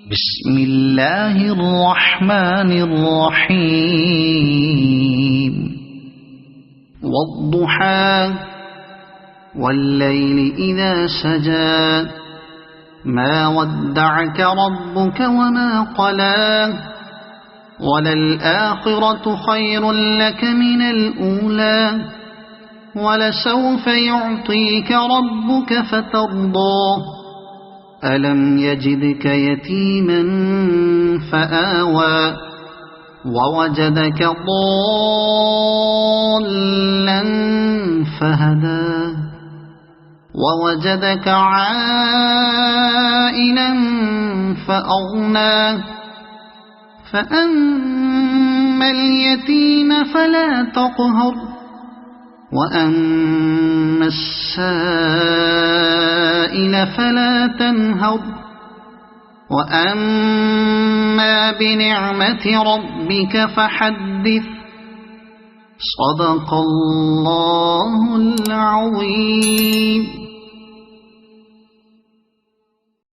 بسم الله الرحمن الرحيم والضحى والليل إذا سجى ما ودعك ربك وما قلى وللآخرة خير لك من الأولى ولسوف يعطيك ربك فترضى ألم يجدك يتيما فآوى ووجدك ضالا فهدى ووجدك عائلا فأغنى فأما اليتيم فلا تقهر وأما السائل فلا تنهر وأما بنعمة ربك فحدث صدق الله العظيم.